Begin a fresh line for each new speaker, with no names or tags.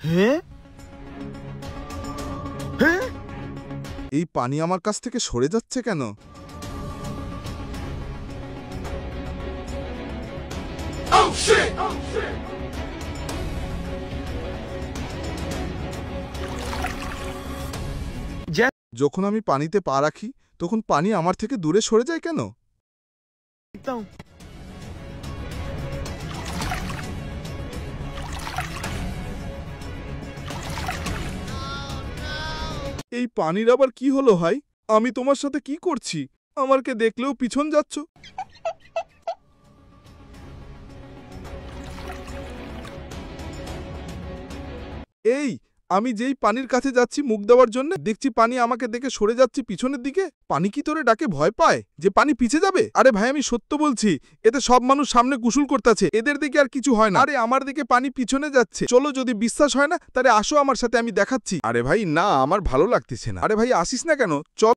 হ্যাঁ হ্যাঁ,
এই পানি আমার কাছ থেকে সরে যাচ্ছে কেন? যখন আমি পানিতে পা রাখি তখন পানি আমার থেকে দূরে সরে যায় কেন?
একদম।
এই পানির আবার কি হলো ভাই? আমি তোমার সাথে কি করছি? আমাকে দেখলেও পিছন যাচ্ছ। এই আমি যেই পানির কাছে যাচ্ছি মুখ দেওয়ার জন্য, দেখছি পানি আমাকে দেখে সরে যাচ্ছে পিছনের দিকে। পানি কি তোরে ডাকে ভয় পায় যে পানি পিছে যাবে? আরে ভাই আমি সত্য বলছি, এতে সব মানুষ সামনে গোসল করতেছে, এদের দিকে আর কিছু হয় না। আরে আমার দিকে পানি পিছনে যাচ্ছে। চলো, যদি বিশ্বাস হয় না তাহলে আসো আমার সাথে, আমি দেখাচ্ছি। আরে ভাই না, আমার ভালো লাগতেছে না। আরে ভাই আসিস না কেন? চল।